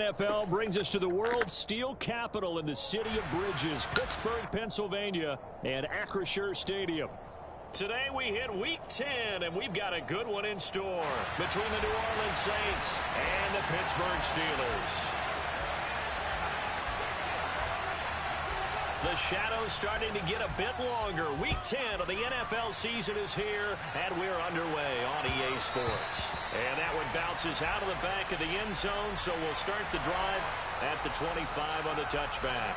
NFL brings us to the world's steel capital in the city of bridges, Pittsburgh, Pennsylvania, and Acrisure Stadium. Today we hit Week 10, and we've got a good one in store between the New Orleans Saints and the Pittsburgh Steelers. The shadow's starting to get a bit longer. Week 10 of the NFL season is here, and we're underway on EA Sports. And that one bounces out of the back of the end zone, so we'll start the drive at the 25 on the touchback.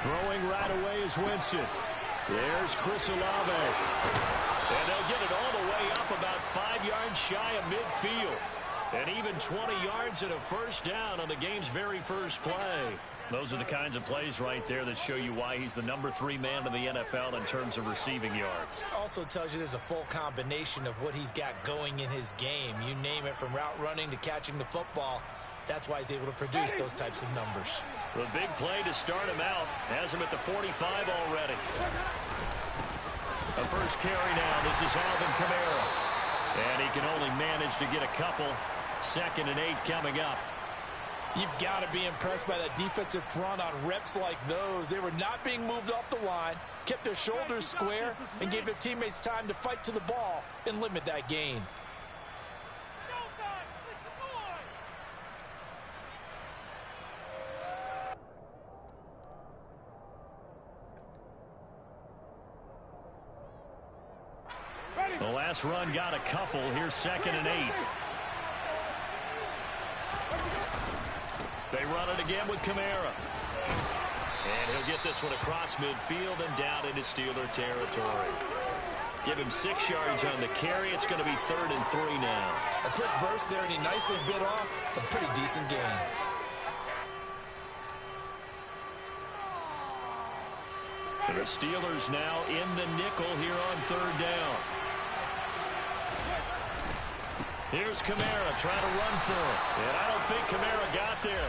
Throwing right away is Winston. There's Chris Olave. And they'll get it all the way up about 5 yards shy of midfield. And even 20 yards and a first down on the game's very first play. Those are the kinds of plays right there that show you why he's the number 3 man in the NFL in terms of receiving yards. Also tells you there's a full combination of what he's got going in his game. You name it, from route running to catching the football. That's why he's able to produce those types of numbers. The big play to start him out has him at the 45 already. The first carry now. This is Alvin Kamara. And he can only manage to get a couple. 2nd and 8 coming up. You've got to be impressed by that defensive front on reps like those. They were not being moved off the line, kept their shoulders square, and gave their teammates time to fight to the ball and limit that gain. The last run got a couple. Here's 2nd and 8. They run it again with Kamara. And he'll get this one across midfield and down into Steeler territory. Give him 6 yards on the carry. It's going to be 3rd and 3 now. A quick burst there, and he nicely bit off a pretty decent gain. And the Steelers now in the nickel here on 3rd down. Here's Kamara trying to run for it. And I don't think Kamara got there.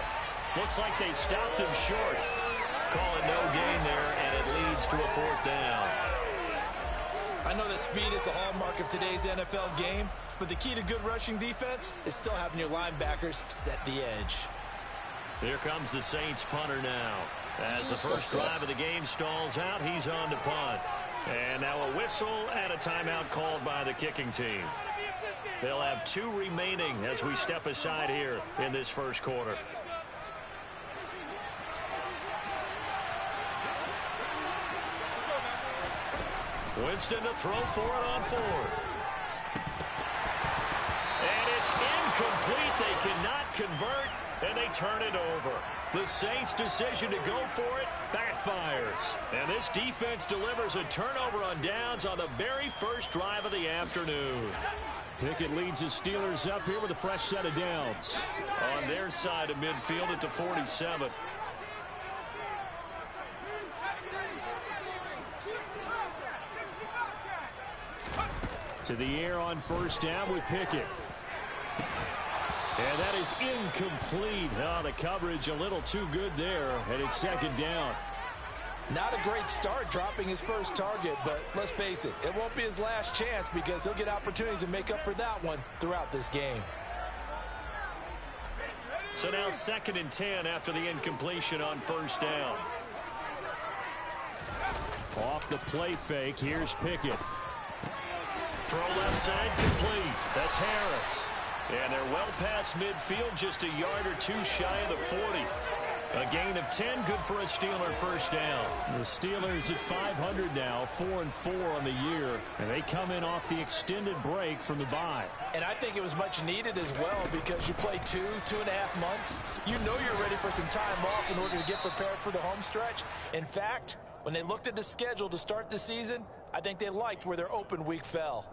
Looks like they stopped him short. Calling no gain there, and it leads to a 4th down. I know that speed is the hallmark of today's NFL game, but the key to good rushing defense is still having your linebackers set the edge. Here comes the Saints punter now. As the first drive of the game stalls out, he's on to punt. And now a whistle and a timeout called by the kicking team. They'll have 2 remaining as we step aside here in this first quarter. Winston to throw for it on 4th. And it's incomplete. They cannot convert, and they turn it over. The Saints' decision to go for it backfires. And this defense delivers a turnover on downs on the very first drive of the afternoon. Pickett leads his Steelers up here with a fresh set of downs. On their side of midfield at the 47. To the air on 1st down with Pickett. And that is incomplete. Oh, the coverage a little too good there, and it's 2nd down. Not a great start dropping his first target, but let's face it, it won't be his last chance because he'll get opportunities to make up for that one throughout this game. So now 2nd and 10 after the incompletion on 1st down. Off the play fake, here's Pickett. Throw left side complete. That's Harris. And they're well past midfield, just a yard or 2 shy of the 40. A gain of 10, good for a Steeler first down. The Steelers at 500 now, 4-4 on the year. And they come in off the extended break from the bye. And I think it was much needed as well because you play 2.5 months. You know you're ready for some time off in order to get prepared for the home stretch. In fact, when they looked at the schedule to start the season, I think they liked where their open week fell.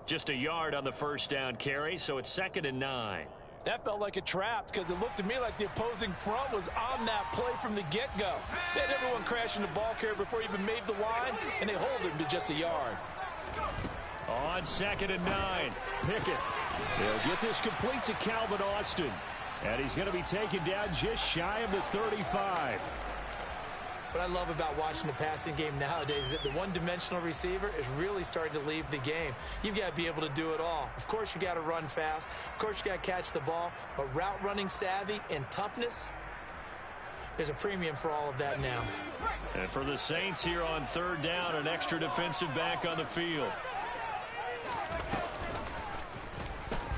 Just a yard on the first down carry, so it's 2nd and 9. That felt like a trap because it looked to me like the opposing front was on that play from the get-go. They had everyone crashing the ball carrier before he even made the line, and they hold him to just a yard. On 2nd and 9, Pickett. They'll get this complete to Calvin Austin. And he's going to be taken down just shy of the 35. What I love about watching the passing game nowadays is that the one-dimensional receiver is really starting to leave the game. You've got to be able to do it all. Of course, you got to run fast. Of course, you got to catch the ball. But route running savvy and toughness, there's a premium for all of that now. And for the Saints here on 3rd down, an extra defensive back on the field.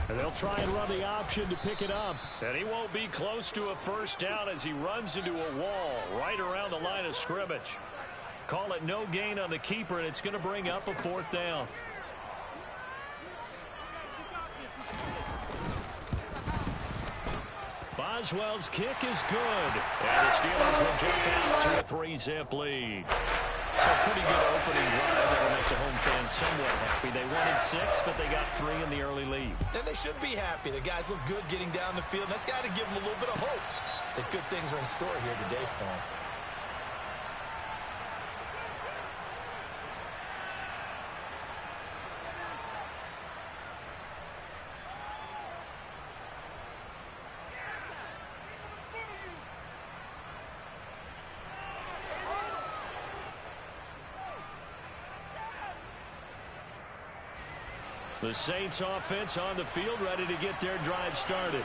And they'll try and run the option to pick it up. And he won't be close to a 1st down as he runs into a wall right around the line of scrimmage. Call it no gain on the keeper, and it's going to bring up a 4th down. Boswell's kick is good. And the Steelers will jump out to a 3-zip lead. So a pretty good opening drive that'll make the home fans somewhat happy. They wanted 6, but they got 3 in the early lead. And they should be happy. The guys look good getting down the field. That's got to give them a little bit of hope that good things are in store here today for them. The Saints offense on the field, ready to get their drive started.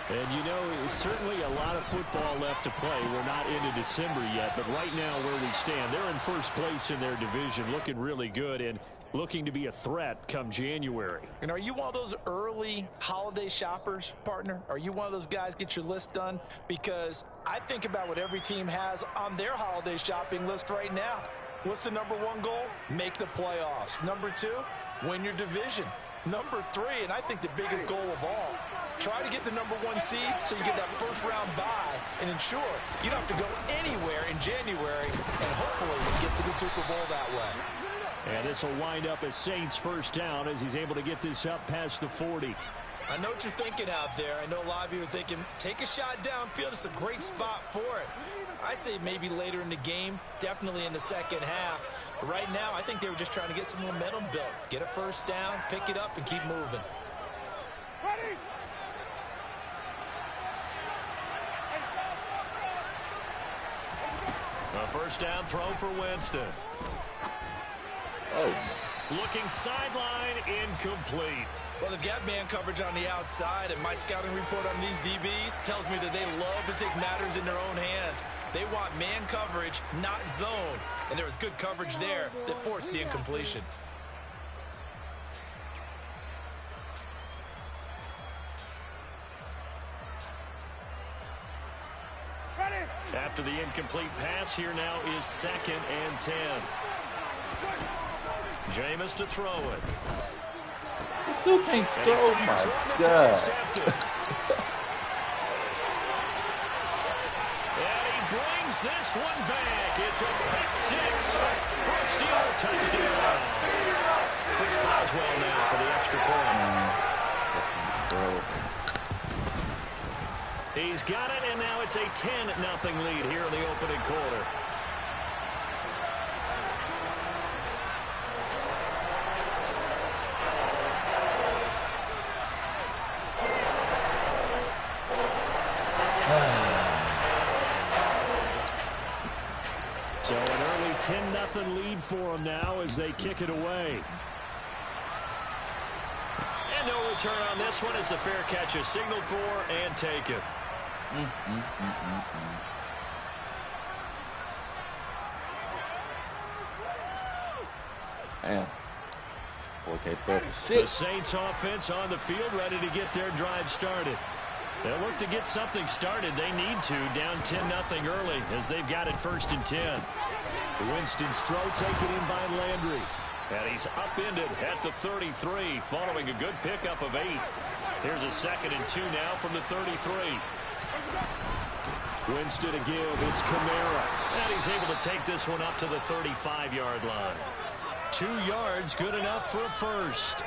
And, you know, certainly a lot of football left to play. We're not into December yet, but right now where we stand, they're in 1st place in their division, looking really good and looking to be a threat come January. And are you one of those early holiday shoppers, partner? Are you one of those guys get your list done? Because I think about what every team has on their holiday shopping list right now. What's the #1 goal? Make the playoffs. #2, win your division. #3, and I think the biggest goal of all, try to get the #1 seed so you get that 1st-round bye and ensure you don't have to go anywhere in January and hopefully get to the Super Bowl that way. And this will wind up as Saints 1st down as he's able to get this up past the 40. I know what you're thinking out there. I know a lot of you are thinking, take a shot downfield. It's a great spot for it. I'd say maybe later in the game, definitely in the 2nd half. But right now, I think they were just trying to get some momentum built. Get a 1st down, pick it up, and keep moving. A 1st down throw for Winston. Oh. Looking sideline, incomplete. Well, they've got man coverage on the outside, and my scouting report on these DBs tells me that they love to take matters in their own hands. They want man coverage, not zone. And there was good coverage there that forced the incompletion. After the incomplete pass, here now is 2nd and 10. Jameis to throw it. He still can't throw. Oh, my God. And he brings this one back. It's a pick-6 for a Steeler touchdown. Chris Boswell now for the extra point. He's got it, and now it's a 10-0 lead here in the opening quarter. So an early 10-0 lead for them now as they kick it away. And no return on this one as the fair catch is signaled for and taken. Man. 4K36. The Saints offense on the field ready to get their drive started. They'll look to get something started. They need to, down 10-0 early as they've got it 1st and 10. Winston's throw taken in by Landry. And he's upended at the 33 following a good pickup of 8. Here's a 2nd and 2 now from the 33. Winston to give. It's Kamara. And he's able to take this one up to the 35-yard line. 2 yards, good enough for a 1st.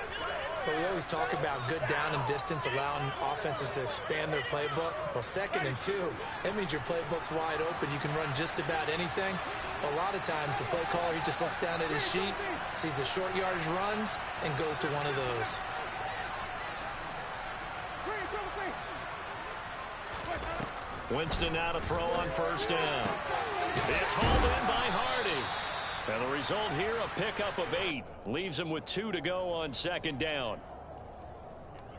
But we always talk about good down and distance, allowing offenses to expand their playbook. Well, 2nd and 2, that means your playbook's wide open. You can run just about anything. A lot of times the play caller, he just looks down at his sheet, sees the short yardage runs, and goes to one of those. Winston now to throw on first down. It's hauled in by Hardy. And the result here, a pickup of 8. Leaves him with 2 to go on second down.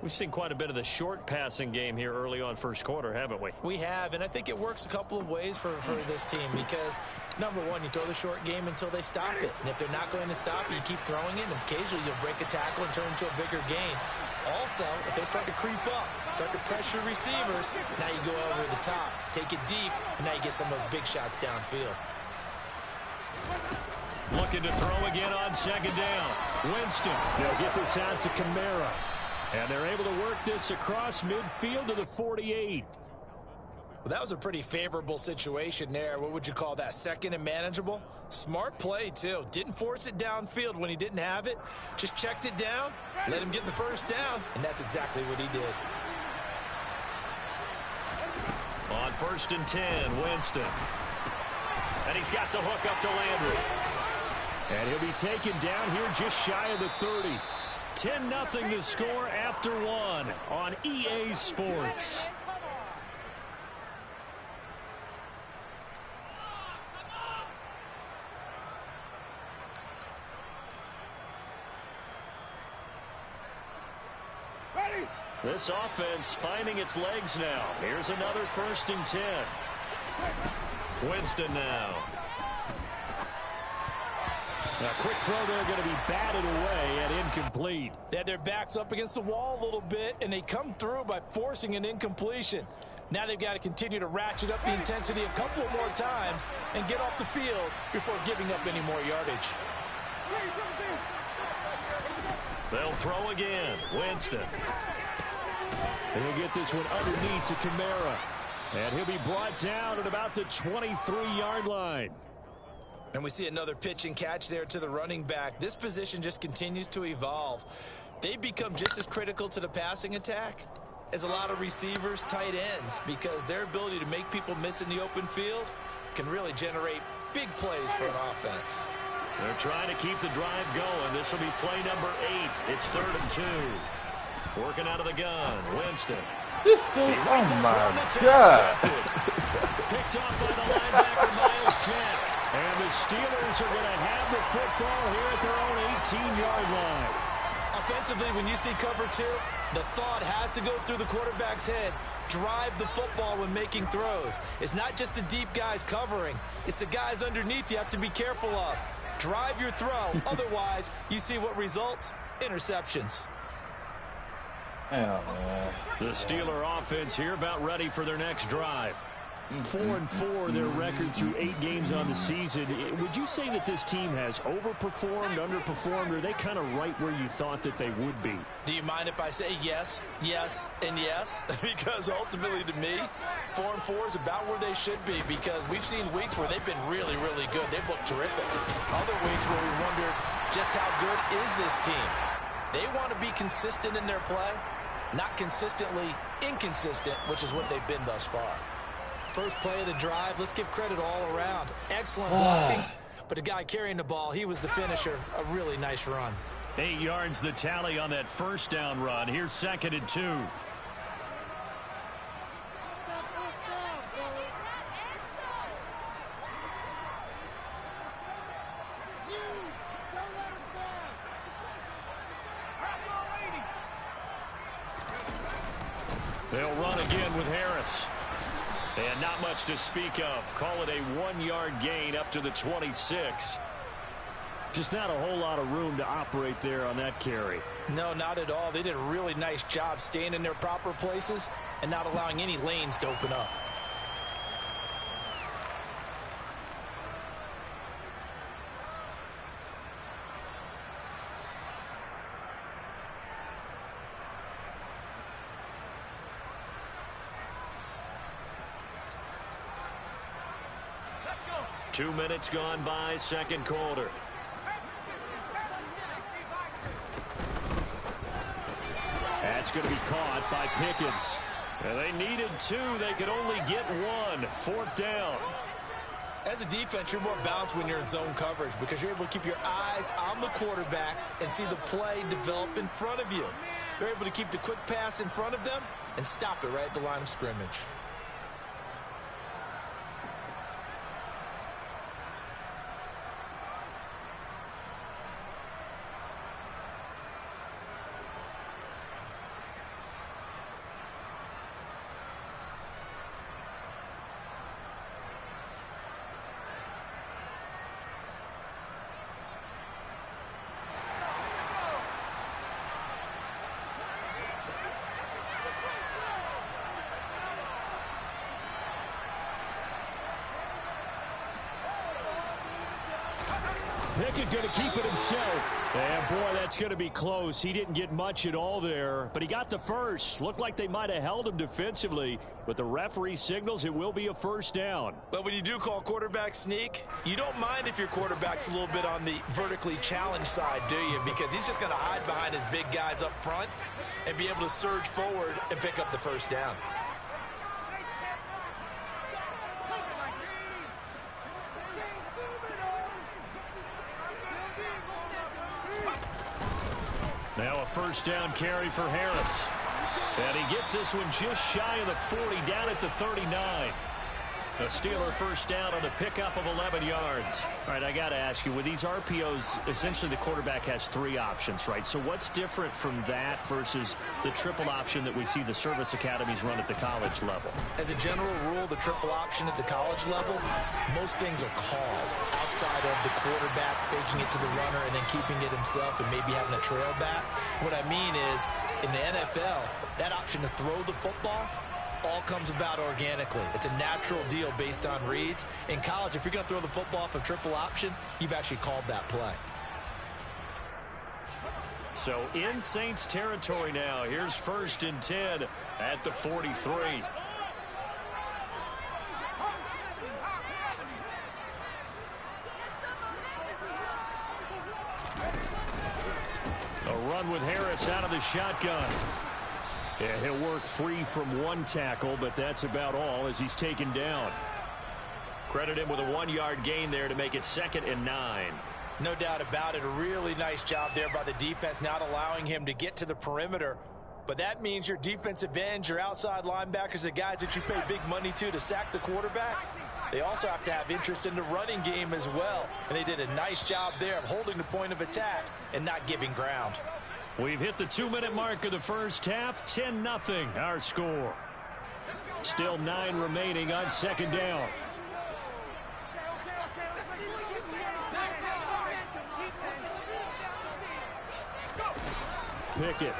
We've seen quite a bit of the short passing game here early on first quarter, haven't we? We have, and I think it works a couple of ways for this team because, number one, you throw the short game until they stop it. And if they're not going to stop it, you keep throwing it, and occasionally you'll break a tackle and turn into a bigger game. Also, if they start to creep up, start to pressure receivers, now you go over the top, take it deep, and now you get some of those big shots downfield. Looking to throw again on second down. Winston. They'll get this out to Kamara. And they're able to work this across midfield to the 48. Well, that was a pretty favorable situation there. What would you call that? Second and manageable? Smart play, too. Didn't force it downfield when he didn't have it. Just checked it down, let him get the first down, and that's exactly what he did. On first and 10, Winston. And he's got the hook up to Landry. And he'll be taken down here just shy of the 30. 10-0 the score after 1 on EA Sports. This offense finding its legs now. Here's another first and 10. Winston now. A quick throw there going to be batted away and incomplete. They had their backs up against the wall a little bit, and they come through by forcing an incompletion. Now they've got to continue to ratchet up the intensity a couple more times and get off the field before giving up any more yardage. They'll throw again. Winston. And he'll get this one underneath to Kamara. And he'll be brought down at about the 23-yard line. And we see another pitch and catch there to the running back. This position just continues to evolve. They become just as critical to the passing attack as a lot of receivers, tight ends, because their ability to make people miss in the open field can really generate big plays for an offense. They're trying to keep the drive going. This will be play number 8. It's 3rd and 2. Working out of the gun. Winston. This dude, oh my God. Picked off by the linebacker, Miles Jack. And the Steelers are going to have the football here at their own 18-yard line. Offensively, when you see cover 2, the thought has to go through the quarterback's head. Drive the football when making throws. It's not just the deep guys covering. It's the guys underneath you have to be careful of. Drive your throw. Otherwise, you see what results? Interceptions. Oh, man. The Steeler offense here about ready for their next drive. 4-4 their record through 8 games on the season. Would you say that this team has overperformed, underperformed, or are they kind of right where you thought that they would be? Do you mind if I say yes, yes, and yes? Because ultimately to me, 4-4 is about where they should be because we've seen weeks where they've been really, really good. They've looked terrific. Other weeks where we wondered just how good is this team? They want to be consistent in their play, not consistently inconsistent, which is what they've been thus far. First play of the drive, let's give credit all around. Excellent blocking, but the guy carrying the ball, he was the finisher. A really nice run. 8 yards the tally on that first down run. Here's 2nd and 2. They'll run again with Harris. And not much to speak of. Call it a 1-yard gain up to the 26. Just not a whole lot of room to operate there on that carry. No, not at all. They did a really nice job staying in their proper places and not allowing any lanes to open up. Go. 2 minutes gone by, second quarter. That's going to be caught by Pickens. And they needed 2. They could only get 1. 4th down. As a defense, you're more balanced when you're in zone coverage because you're able to keep your eyes on the quarterback and see the play develop in front of you. They're able to keep the quick pass in front of them and stop it right at the line of scrimmage. Pickett going to keep it himself. And boy, that's going to be close. He didn't get much at all there, but he got the first. Looked like they might have held him defensively, but the referee signals it will be a first down. But when you do call quarterback sneak, you don't mind if your quarterback's a little bit on the vertically challenged side, do you? Because he's just going to hide behind his big guys up front and be able to surge forward and pick up the first down. Now a first down carry for Harris. And he gets this one just shy of the 40, down at the 39. A Steeler first down on a pickup of 11 yards. All right, I got to ask you, with these RPOs, essentially the quarterback has three options, right? So what's different from that versus the triple option that we see the service academies run at the college level? As a general rule, the triple option at the college level, most things are called outside of the quarterback faking it to the runner and then keeping it himself and maybe having a trail back. What I mean is, in the NFL, that option to throw the football all comes about organically. It's a natural deal based on reads. In college, if you're going to throw the football off a triple option, you've actually called that play. So in Saints territory now, here's 1st and 10 at the 43. A run with Harris out of the shotgun. Yeah, he'll work free from one tackle, but that's about all as he's taken down. Credit him with a 1-yard gain there to make it 2nd and 9. No doubt about it. A really nice job there by the defense, not allowing him to get to the perimeter. But that means your defensive ends, your outside linebackers, the guys that you pay big money to sack the quarterback, they also have to have interest in the running game as well. And they did a nice job there of holding the point of attack and not giving ground. We've hit the 2-minute mark of the first half. 10-0 our score. Still 9 remaining on 2nd down. Pickett.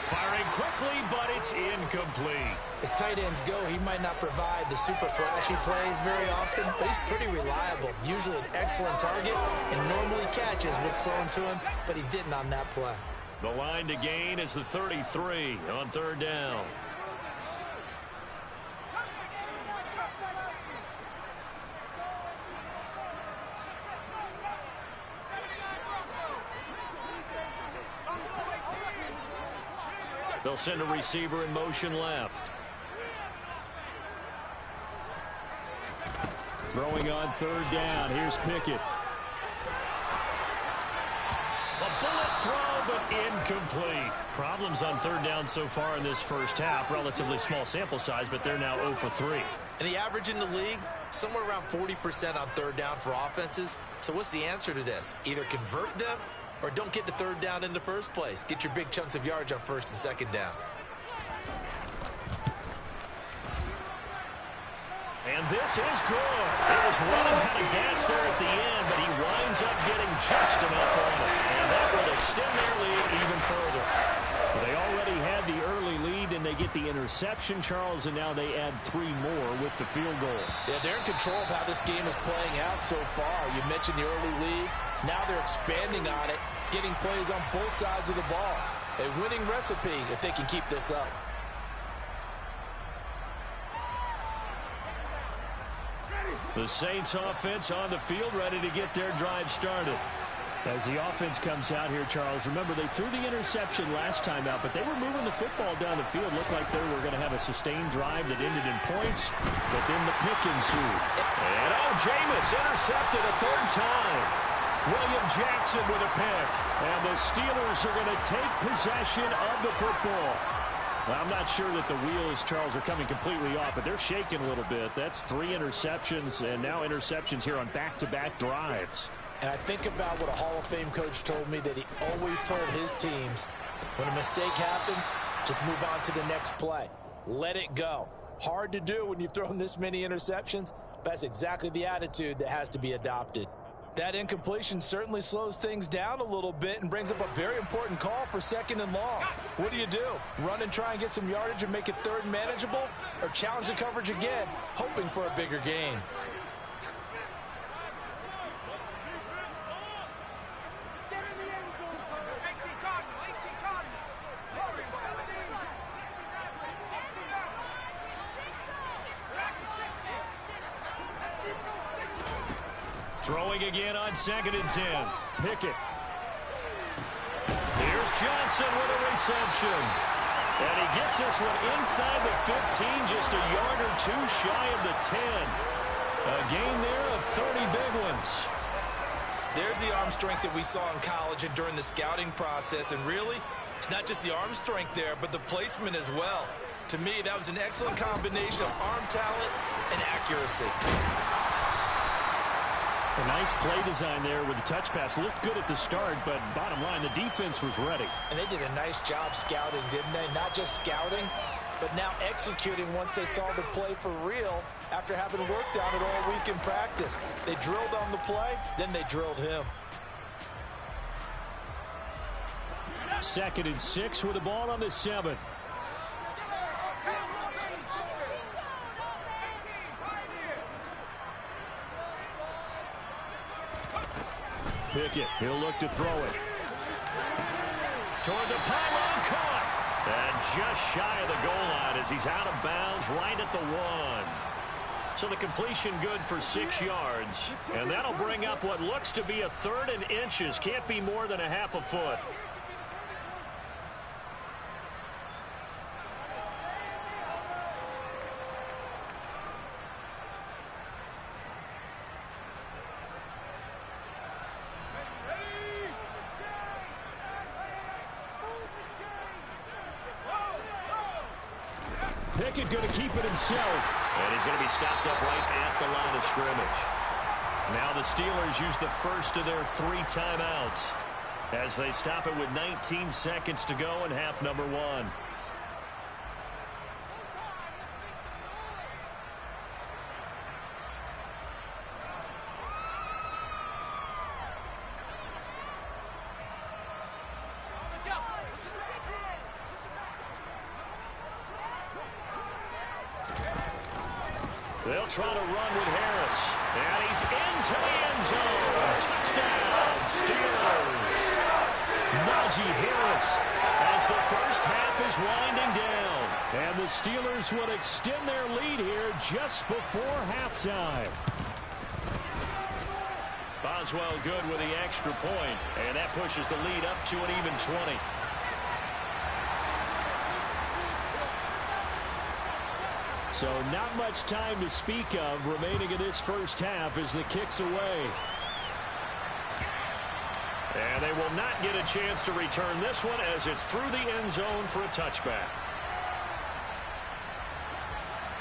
Firing quickly, but it's incomplete. As tight ends go, he might not provide the super flashy plays very often, but he's pretty reliable. Usually an excellent target and normally catches what's thrown to him, but he didn't on that play. The line to gain is the 33 on 3rd down. They'll send a receiver in motion left. Throwing on 3rd down. Here's Pickett. A bullet throw, but incomplete. Problems on 3rd down so far in this first half. Relatively small sample size, but they're now 0 for 3. And the average in the league, somewhere around 40% on 3rd down for offenses. So what's the answer to this? Either convert them or don't get to 3rd down in the first place. Get your big chunks of yards on 1st and 2nd down. And this is good. He was running out of gas there at the end, but he winds up getting just enough on it. And that will extend their lead even further. They already had the early lead, and they get the interception, Charles, and now they add 3 more with the field goal. Yeah, they're in control of how this game is playing out so far. You mentioned the early lead. Now they're expanding on it, getting plays on both sides of the ball. A winning recipe if they can keep this up. The Saints offense on the field, ready to get their drive started. As the offense comes out here, Charles, remember they threw the interception last time out, but they were moving the football down the field. Looked like they were going to have a sustained drive that ended in points, but then the pick ensued. And Jameis intercepted a third time. William Jackson with a pick. And the Steelers are going to take possession of the football. Well, I'm not sure that the wheels, Charles, are coming completely off, but they're shaking a little bit. That's 3 interceptions, and now interceptions here on back-to-back drives. And I think about what a Hall of Fame coach told me, that he always told his teams, when a mistake happens, just move on to the next play. Let it go. Hard to do when you've thrown this many interceptions, but that's exactly the attitude that has to be adopted. That incompletion certainly slows things down a little bit and brings up a very important call for 2nd and long. What do? Run and try and get some yardage and make it 3rd and manageable, or challenge the coverage again, hoping for a bigger gain? Throwing again on 2nd and 10. Pickett. Here's Johnson with a reception. And he gets this one inside the 15, just a yard or 2 shy of the 10. A gain there of 30 big ones. There's the arm strength that we saw in college and during the scouting process. And really, it's not just the arm strength there, but the placement as well. To me, that was an excellent combination of arm talent and accuracy. A nice play design there with the touch pass. Looked good at the start, but bottom line, the defense was ready. And they did a nice job scouting, didn't they? Not just scouting, but now executing once they saw the play for real after having worked on it all week in practice. They drilled on the play, then they drilled him. 2nd and 6 with the ball on the 7. Pickett, he'll look to throw it. Toward the pylon, caught. And just shy of the goal line as he's out of bounds right at the 1. So the completion good for 6 yards. And that'll bring up what looks to be a 3rd and inches. Can't be more than a half a foot. Pickett going to keep it himself. And he's going to be stopped up right at the line of scrimmage. Now the Steelers use the first of their 3 timeouts as they stop it with 19 seconds to go in half number 1. They'll try to run with Harris. And he's into the end zone. Touchdown, Steelers. Najee Harris as the first half is winding down. And the Steelers would extend their lead here just before halftime. Boswell good with the extra point. And that pushes the lead up to an even 20. So not much time to speak of remaining in this first half as the kick's away. And they will not get a chance to return this one as it's through the end zone for a touchback.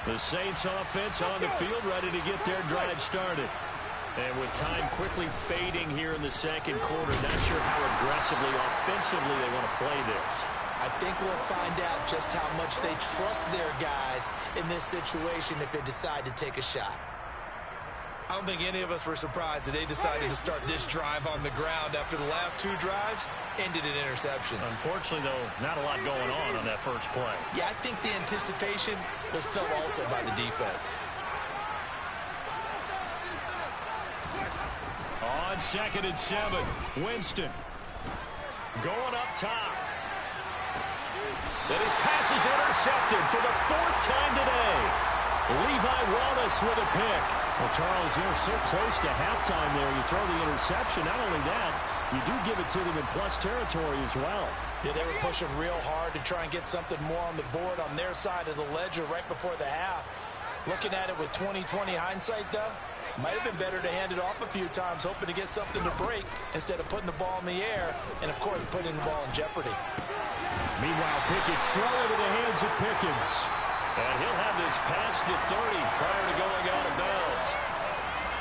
The Saints offense on the field ready to get their drive started. And with time quickly fading here in the second quarter, not sure how aggressively, offensively they want to play this. I think we'll find out just how much they trust their guys in this situation if they decide to take a shot. I don't think any of us were surprised that they decided to start this drive on the ground after the last 2 drives ended in interceptions. Unfortunately, though, not a lot going on that first play. Yeah, I think the anticipation was felt also by the defense. On 2nd and 7, Winston going up top. And his pass is intercepted for the 4th time today. Levi Wallace with a pick. Well, Charles, you're so close to halftime there. You throw the interception. Not only that, you do give it to them in plus territory as well. Yeah, they were pushing real hard to try and get something more on the board on their side of the ledger right before the half. Looking at it with 20/20 hindsight, though, might have been better to hand it off a few times, hoping to get something to break instead of putting the ball in the air and, of course, putting the ball in jeopardy. Meanwhile, Pickett's throw into the hands of Pickens. And he'll have this past the 30 prior to going out of bounds.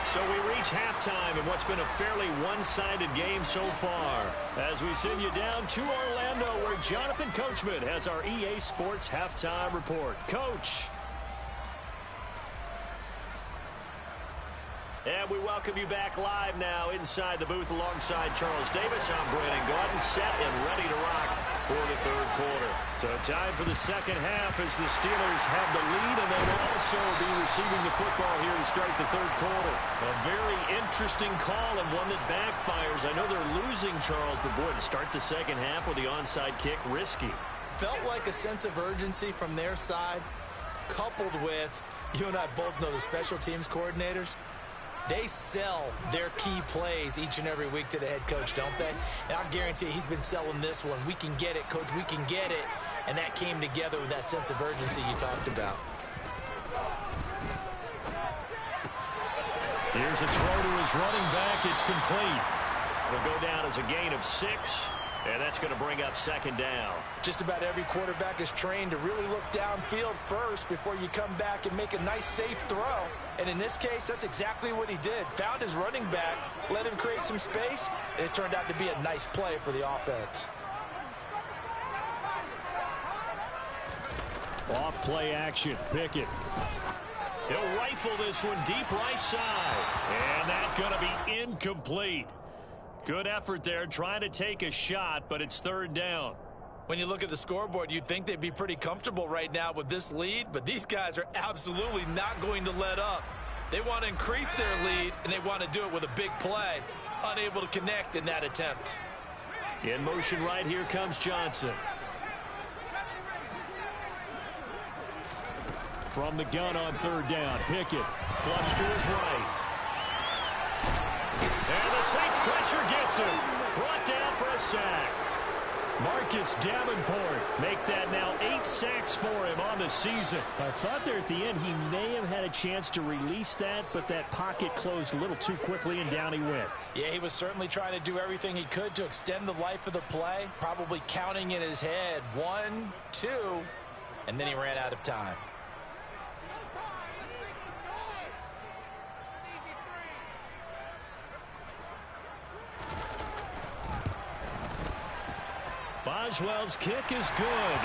So we reach halftime in what's been a fairly one-sided game so far, as we send you down to Orlando, where Jonathan Coachman has our EA Sports Halftime Report. Coach. And we welcome you back live now inside the booth alongside Charles Davis. I'm Brandon Gaudin, set and ready to rock for the third quarter. So time for the second half as the Steelers have the lead, and they will also be receiving the football here to start the third quarter. A very interesting call and one that backfires. I know they're losing, Charles, but boy, to start the second half with the onside kick, risky. Felt like a sense of urgency from their side, coupled with, you and I both know the special teams coordinators. They sell their key plays each and every week to the head coach, don't they? And I guarantee he's been selling this one. We can get it, coach, we can get it. And that came together with that sense of urgency you talked about. Here's a throw to his running back. It's complete. It'll go down as a gain of 6. And that's going to bring up second down. Just about every quarterback is trained to really look downfield first before you come back and make a nice, safe throw. And in this case, that's exactly what he did. Found his running back, let him create some space, and it turned out to be a nice play for the offense. Off play action, Pickett. He'll rifle this one deep right side. And that's going to be incomplete. Good effort there, trying to take a shot, but it's third down. When you look at the scoreboard, you'd think they'd be pretty comfortable right now with this lead, but these guys are absolutely not going to let up. They want to increase their lead, and they want to do it with a big play. Unable to connect in that attempt. In motion right here comes Johnson. From the gun on third down, Pickett flush to his right. And the Saints pressure gets him. Brought down for a sack. Marcus Davenport make that now 8 sacks for him on the season. I thought there at the end he may have had a chance to release that, but that pocket closed a little too quickly and down he went. Yeah, he was certainly trying to do everything he could to extend the life of the play, probably counting in his head 1, 2, and then he ran out of time. Boswell's kick is good.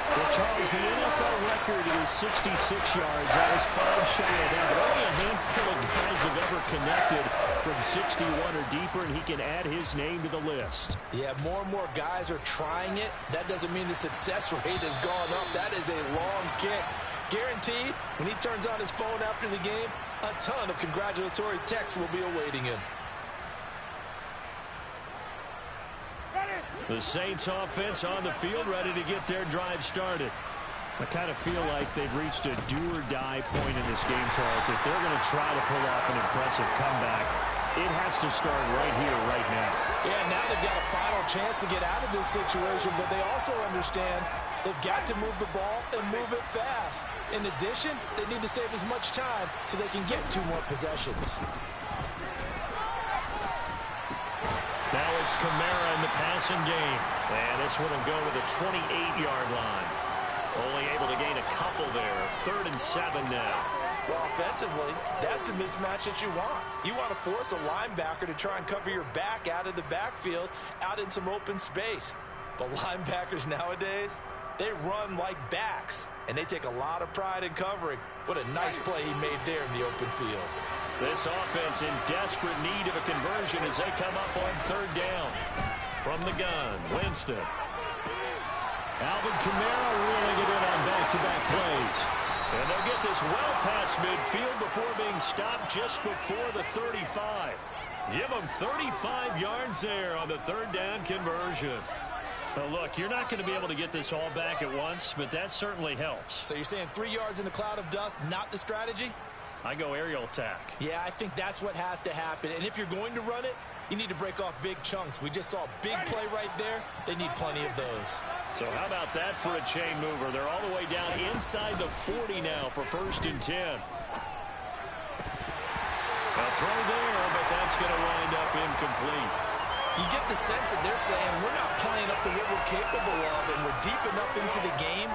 Well, Charles, the NFL record is 66 yards. That was 5 shy of that. But only a handful of guys have ever connected from 61 or deeper, and he can add his name to the list. Yeah, more and more guys are trying it. That doesn't mean the success rate has gone up. That is a long kick. Guaranteed, when he turns on his phone after the game, a ton of congratulatory texts will be awaiting him. The Saints offense on the field, ready to get their drive started. I kind of feel like they've reached a do-or-die point in this game, Charles. If they're going to try to pull off an impressive comeback, it has to start right here, right now. Yeah, now they've got a final chance to get out of this situation, but they also understand they've got to move the ball and move it fast. In addition, they need to save as much time so they can get 2 more possessions. Now it's Kamara in the passing game. And this one will go to the 28-yard line. Only able to gain a couple there. 3rd and 7 now. Well, offensively, that's the mismatch that you want. You want to force a linebacker to try and cover your back out of the backfield, out in some open space. But linebackers nowadays, they run like backs, and they take a lot of pride in covering. What a nice play he made there in the open field. This offense in desperate need of a conversion as they come up on 3rd down. From the gun, Winston. Alvin Kamara reeling it in on back-to-back plays. And they'll get this well past midfield before being stopped just before the 35. Give them 35 yards there on the 3rd down conversion. Well, look, you're not going to be able to get this all back at once, but that certainly helps. So you're saying 3 yards in the cloud of dust, not the strategy? I go aerial attack. Yeah, I think that's what has to happen. And if you're going to run it, You need to break off big chunks. We just saw a big play right there. They need plenty of those. So how about that for a chain mover? They're all the way down inside the 40 now for 1st and 10. A throw there, but that's going to wind up incomplete. You get the sense that they're saying we're not playing up to what we're capable of, and we're deep enough into the game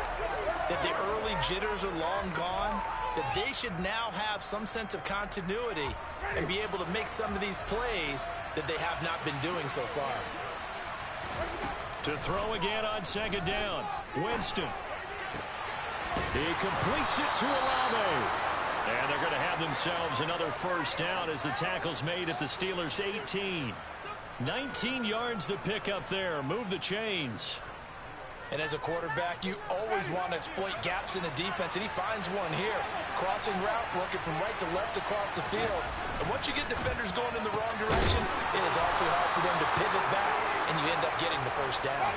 that the early jitters are long gone, that they should now have some sense of continuity and be able to make some of these plays that they have not been doing so far. To throw again on 2nd down, Winston. He completes it to Olave. And they're going to have themselves another 1st down as the tackle's made at the Steelers' 18. 19 yards to pick up there. Move the chains. And as a quarterback, you always want to exploit gaps in the defense, and he finds one here. Crossing route, working from right to left across the field. And once you get defenders going in the wrong direction, it is awfully hard for them to pivot back, and you end up getting the 1st down.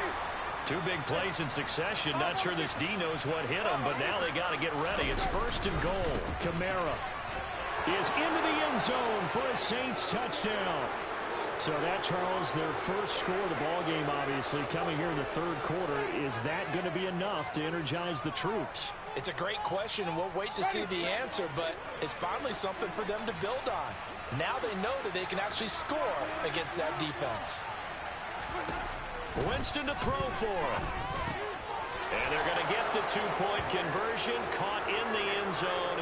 2 big plays in succession. Not sure this D knows what hit him, but now they got to get ready. It's 1st and goal. Kamara is into the end zone for a Saints touchdown. So that, Charles, their first score of the ball game, obviously, coming here in the 3rd quarter. Is that going to be enough to energize the troops? It's a great question, and we'll wait to see the answer, but it's finally something for them to build on. Now they know that they can actually score against that defense. Winston to throw for him. And they're going to get the 2-point conversion, caught in the end zone,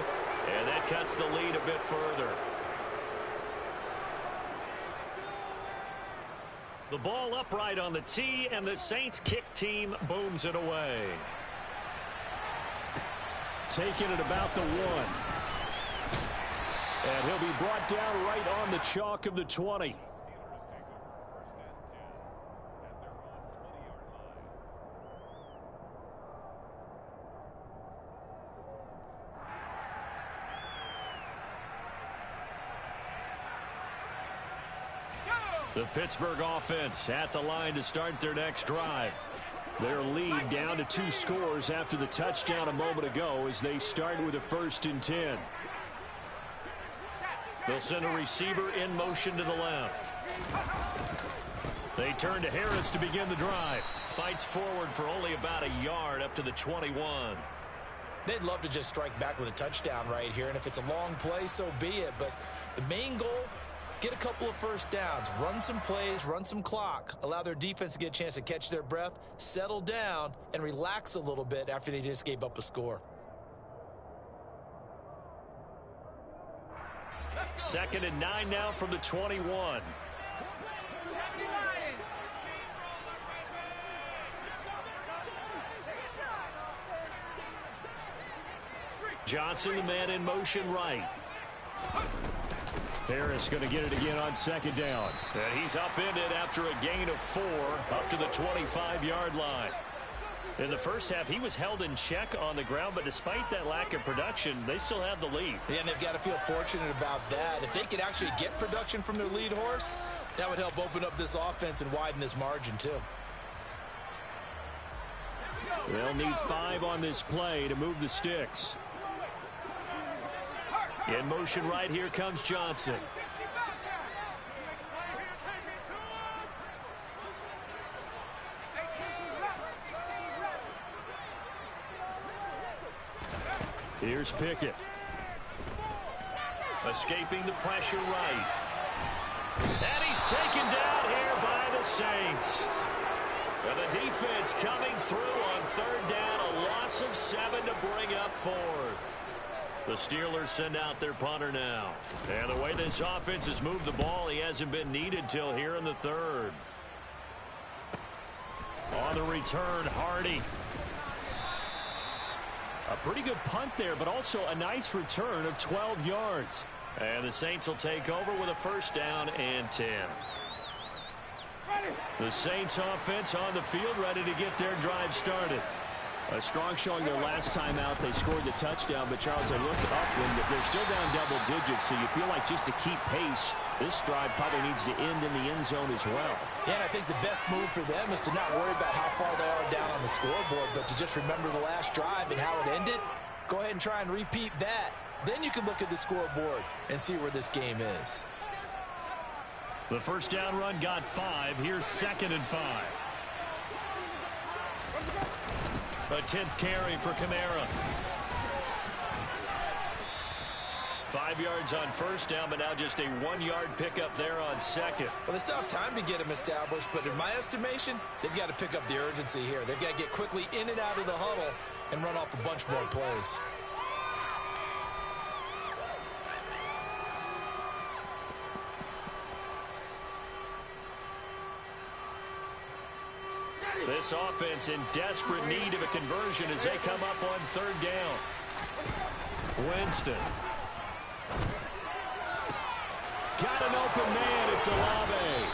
and that cuts the lead a bit further. The ball upright on the tee, and the Saints kick team booms it away. Taking it about the 1. And he'll be brought down right on the chalk of the 20. The Pittsburgh offense at the line to start their next drive. Their lead down to 2 scores after the touchdown a moment ago as they start with a 1st and 10. They'll send a receiver in motion to the left. They turn to Harris to begin the drive. Fights forward for only about a yard up to the 21. They'd love to just strike back with a touchdown right here, and if it's a long play, so be it. But the main goal, get a couple of 1st downs, run some plays, run some clock, allow their defense to get a chance to catch their breath, settle down, and relax a little bit after they just gave up a score. 2nd and 9 now from the 21. Johnson, the man in motion right. Harris going to get it again on 2nd down. And he's upended after a gain of 4 up to the 25-yard line. In the first half, he was held in check on the ground, but despite that lack of production, they still have the lead. Yeah, and they've got to feel fortunate about that. If they could actually get production from their lead horse, that would help open up this offense and widen this margin, too. They'll need 5 on this play to move the sticks. In motion right, here comes Johnson. Here's Pickett. Escaping the pressure right. And he's taken down here by the Saints. And the defense coming through on 3rd down. A loss of 7 to bring up 4th. The Steelers send out their punter now. And the way this offense has moved the ball, he hasn't been needed till here in the 3rd. On the return, Hardy. A pretty good punt there, but also a nice return of 12 yards. And the Saints will take over with a 1st down and 10. The Saints offense on the field, ready to get their drive started. A strong showing their last time out. They scored the touchdown, but Charles, they looked up when they're still down double digits, so you feel like just to keep pace, this drive probably needs to end in the end zone as well. Yeah, and I think the best move for them is to not worry about how far they are down on the scoreboard, but to just remember the last drive and how it ended. Go ahead and try and repeat that. Then you can look at the scoreboard and see where this game is. The first down run got 5. Here's 2nd and 5. A 10th carry for Kamara. 5 yards on first down, but now just a 1-yard pickup there on 2nd. Well, they still have time to get him established, but in my estimation, they've got to pick up the urgency here. They've got to get quickly in and out of the huddle and run off a bunch more plays. This offense in desperate need of a conversion as they come up on 3rd down. Winston. Got an open man. It's Olave.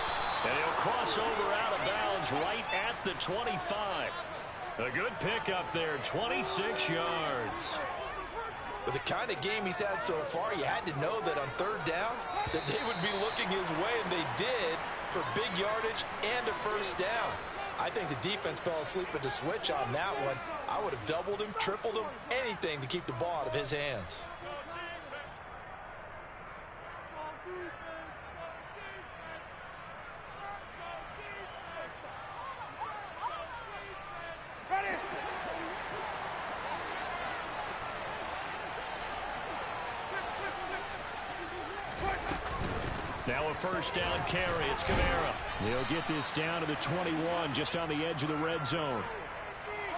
And he'll cross over out of bounds right at the 25. A good pickup there, 26 yards. With the kind of game he's had so far, you had to know that on 3rd down that they would be looking his way, and they did, for big yardage and a first down. I think the defense fell asleep at the switch on that one. I would have doubled him, tripled him, anything to keep the ball out of his hands. Now a first down carry. It's Kamara. He'll get this down to the 21, just on the edge of the red zone.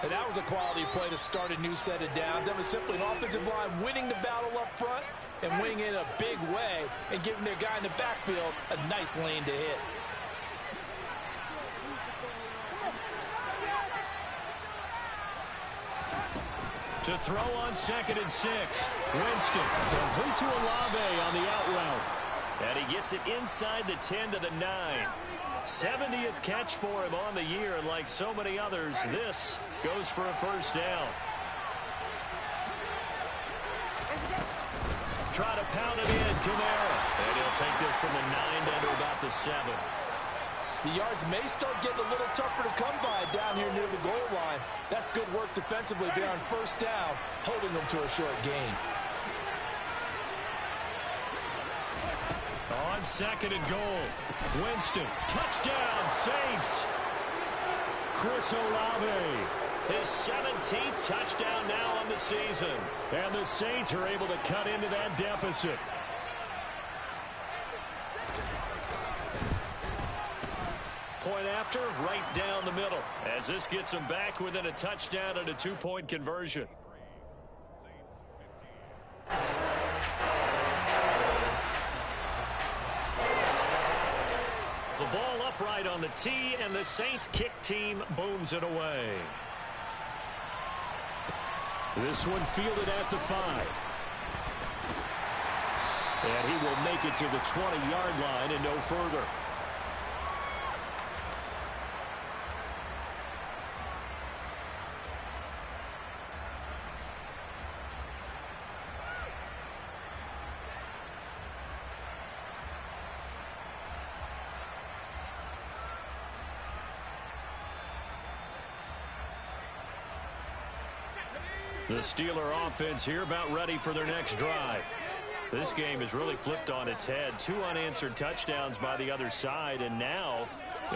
And that was a quality play to start a new set of downs. That was simply an offensive line winning the battle up front and winning it in a big way and giving their guy in the backfield a nice lane to hit. To throw on 2nd and 6. Winston. Complete to Olave on the out route. And he gets it inside the 10 to the 9. 70th catch for him on the year, and like so many others, this goes for a first down. Try to pound it in, Kamara. And he'll take this from the 9 down to about the 7. The yards may start getting a little tougher to come by down here near the goal line. That's good work defensively there on first down, holding them to a short gain. On 2nd and goal, Winston, touchdown, Saints. Chris Olave, his 17th touchdown now on the season. And the Saints are able to cut into that deficit. Point after, right down the middle, as this gets them back within a touchdown and a 2-point conversion. The ball upright on the tee, and the Saints kick team booms it away. This one fielded at the 5. And he will make it to the 20-yard line and no further. The Steeler offense here about ready for their next drive. This game has really flipped on its head. 2 unanswered touchdowns by the other side, and now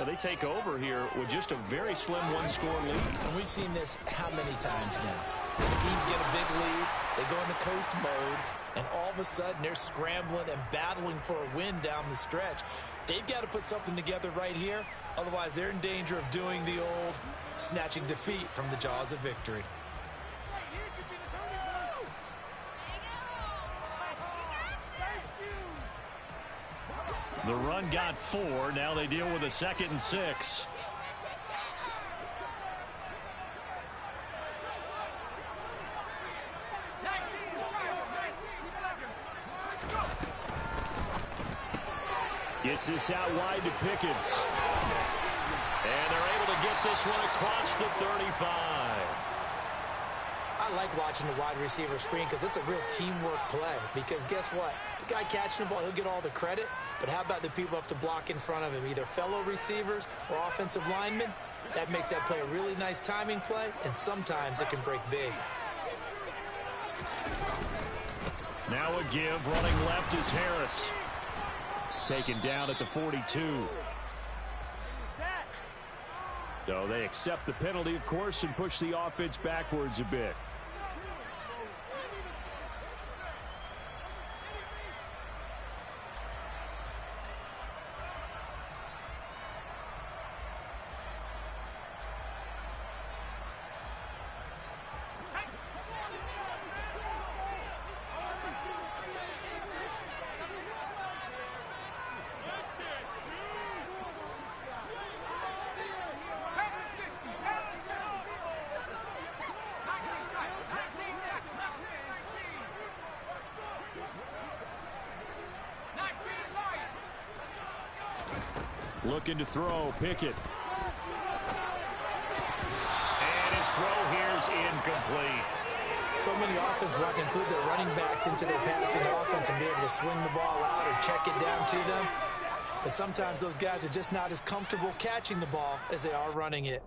they take over here with just a very slim 1-score lead. And we've seen this how many times now? Teams get a big lead, they go into coast mode, and all of a sudden they're scrambling and battling for a win down the stretch. They've got to put something together right here, otherwise they're in danger of doing the old snatching defeat from the jaws of victory. The run got 4. Now they deal with a 2nd and 6. Gets this out wide to Pickens. And they're able to get this one across the 35. I like watching the wide receiver screen because it's a real teamwork play. Because guess what? The guy catching the ball, he'll get all the credit. But how about the people up to block in front of him, either fellow receivers or offensive linemen? That makes that play a really nice timing play, and sometimes it can break big. Now a give, running left is Harris. taken down at the 42. So they accept the penalty, of course, and push the offense backwards a bit. Looking to throw, Pickett. And his throw here's incomplete. So many offenses want to include their running backs into their passing offense and be able to swing the ball out or check it down to them. But sometimes those guys are just not as comfortable catching the ball as they are running it.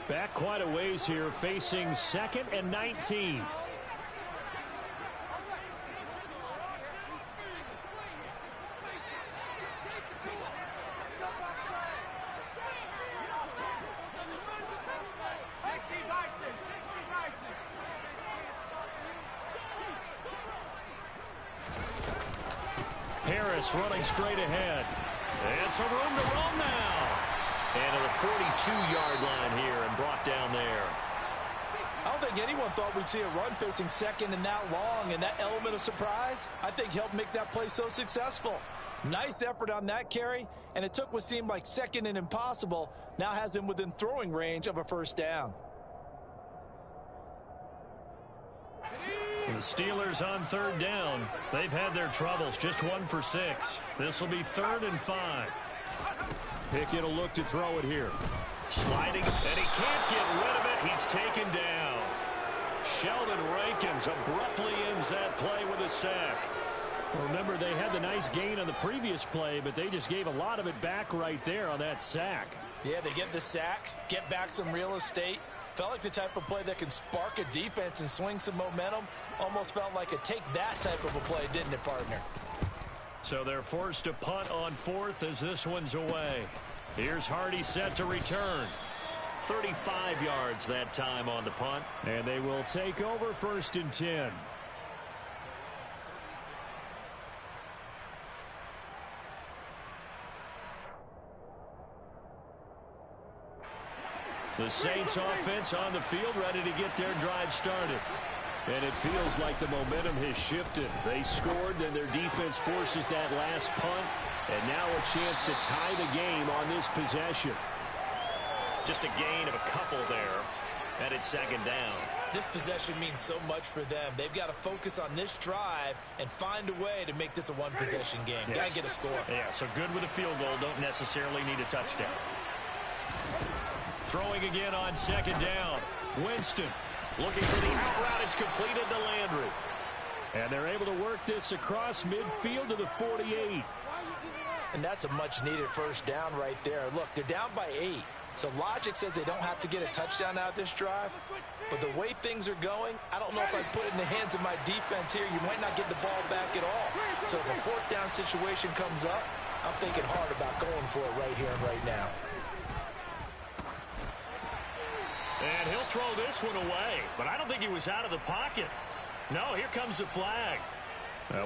Back quite a ways here, facing 2nd and 19. Harris running straight ahead. And some room to roam now. And to the 42-yard line here and brought down there. I don't think anyone thought we'd see a run facing 2nd and that long, and that element of surprise, I think, helped make that play so successful. Nice effort on that carry, and it took what seemed like 2nd and impossible, now has him within throwing range of a first down. The Steelers on 3rd down. They've had their troubles, just 1 for 6. This will be 3rd and 5. Pickett will look to throw it here. Sliding, and he can't get rid of it. He's taken down. Sheldon Rankins abruptly ends that play with a sack. Remember, they had the nice gain on the previous play, but they just gave a lot of it back right there on that sack. Yeah, they get the sack, get back some real estate. Felt like the type of play that can spark a defense and swing some momentum. Almost felt like a take that type of a play, didn't it, partner? So they're forced to punt on 4th as this one's away. Here's Hardy set to return. 35 yards that time on the punt. And they will take over 1st and 10. The Saints offense on the field ready to get their drive started. And it feels like the momentum has shifted. They scored, then their defense forces that last punt. And now a chance to tie the game on this possession. Just a gain of a couple there. And it's 2nd down. This possession means so much for them. They've got to focus on this drive and find a way to make this a one-possession game. Yes. Got to get a score. Yeah, so good with a field goal. Don't necessarily need a touchdown. Throwing again on 2nd down. Winston looking for the out route. It's completed to Landry. And they're able to work this across midfield to the 48. And that's a much-needed first down right there. Look, they're down by 8. So logic says they don't have to get a touchdown out of this drive. But the way things are going, I don't know if I'd put it in the hands of my defense here. You might not get the ball back at all. So if a 4th down situation comes up, I'm thinking hard about going for it right here and right now. And he'll throw this one away. But I don't think he was out of the pocket. No, here comes the flag.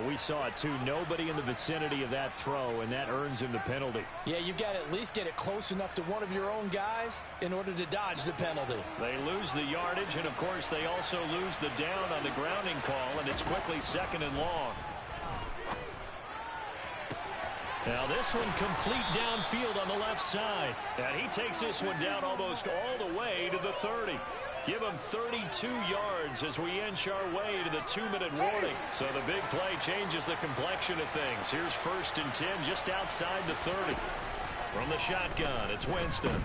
We saw it, too. Nobody in the vicinity of that throw, and that earns him the penalty. Yeah, you've got to at least get it close enough to one of your own guys in order to dodge the penalty. They lose the yardage, and, of course, they also lose the down on the grounding call, and it's quickly 2nd and long. Now this one complete downfield on the left side. And he takes this one down almost all the way to the 30. Give him 32 yards as we inch our way to the 2-minute warning. So the big play changes the complexion of things. Here's 1st and 10 just outside the 30. From the shotgun, it's Winston.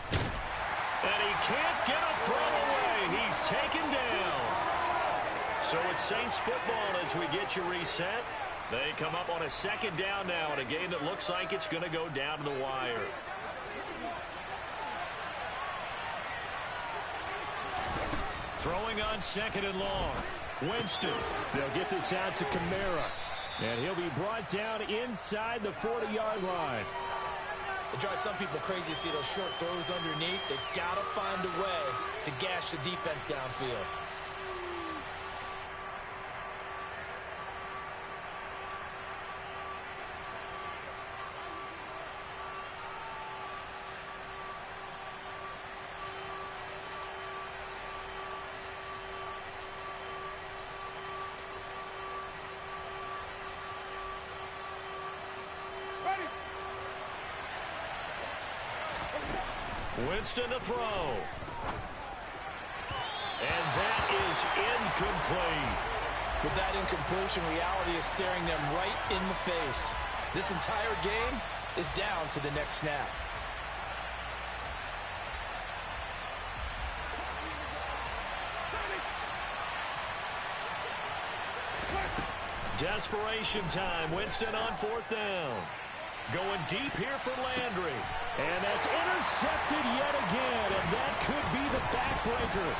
And he can't get a throw away. He's taken down. So it's Saints football as we get you reset. They come up on a 2nd down now in a game that looks like it's going to go down to the wire. Throwing on 2nd and long. Winston. They'll get this out to Kamara. And he'll be brought down inside the 40-yard line. It drives some people crazy to see those short throws underneath. They've got to find a way to gash the defense downfield. Winston to throw. And that is incomplete. With that incompletion, reality is staring them right in the face. This entire game is down to the next snap. Desperation time. Winston on 4th down. Going deep here for Landry. And that's intercepted yet again. And that could be the backbreaker.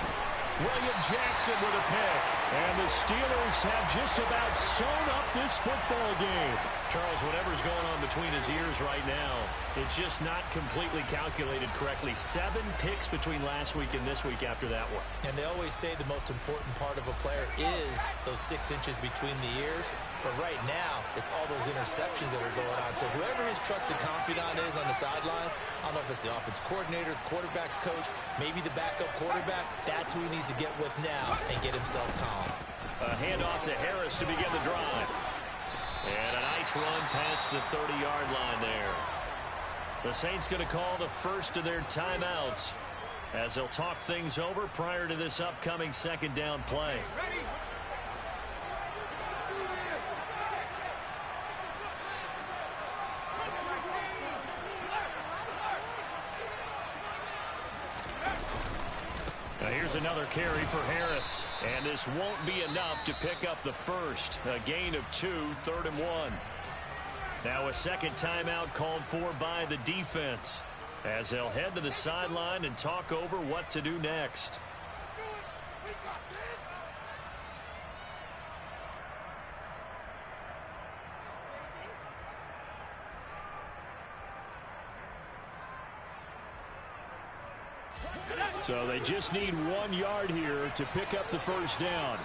William Jackson with a pick. And the Steelers have just about sewn up this football game. Charles, whatever's going on between his ears right now, it's just not completely calculated correctly. 7 picks between last week and this week after that one. And they always say the most important part of a player is those 6 inches between the ears. But right now, it's all those interceptions that are going on. So whoever his trusted confidant is on the sidelines, I don't know if it's the offensive coordinator, the quarterback's coach, maybe the backup quarterback, that's who he needs to get with now and get himself calm. A handoff to Harris to begin the drive. And a nice run past the 30-yard line there. The Saints going to call the first of their timeouts as they'll talk things over prior to this upcoming 2nd down play. Ready? Now here's another carry for Harris. And this won't be enough to pick up the first. A gain of 2, 3rd and 1. Now a 2nd timeout called for by the defense as they'll head to the sideline and talk over what to do next. So they just need 1 yard here to pick up the first down.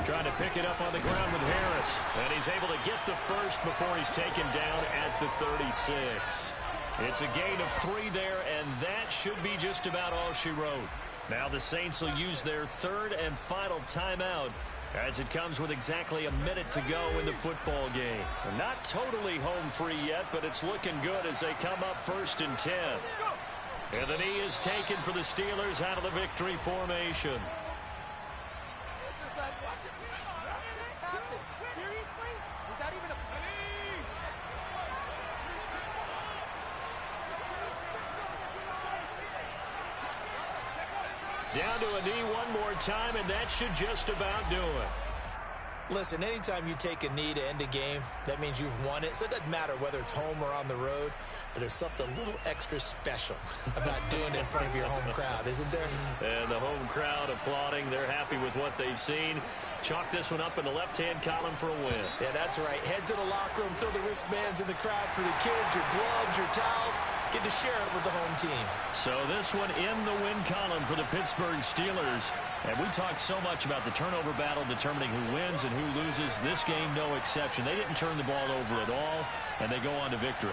Trying to pick it up on the ground with Harris. And he's able to get the first before he's taken down at the 36. It's a gain of 3 there, and that should be just about all she wrote. Now the Saints will use their 3rd and final timeout as it comes with exactly a minute to go in the football game. They're not totally home free yet, but it's looking good as they come up 1st and 10. And the knee is taken for the Steelers out of the victory formation. Down to a knee one more time, and that should just about do it. Listen, anytime you take a knee to end a game, that means you've won it. So it doesn't matter whether it's home or on the road, but there's something a little extra special about doing it in front of your home crowd, isn't there? And the home crowd applauding. They're happy with what they've seen. Chalk this one up in the left-hand column for a win. Yeah, that's right. Head to the locker room, throw the wristbands in the crowd for the kids, your gloves, your towels. Get to share it with the home team. So this one in the win column for the Pittsburgh Steelers. And we talked so much about the turnover battle determining who wins and who loses. This game, no exception. They didn't turn the ball over at all, and they go on to victory.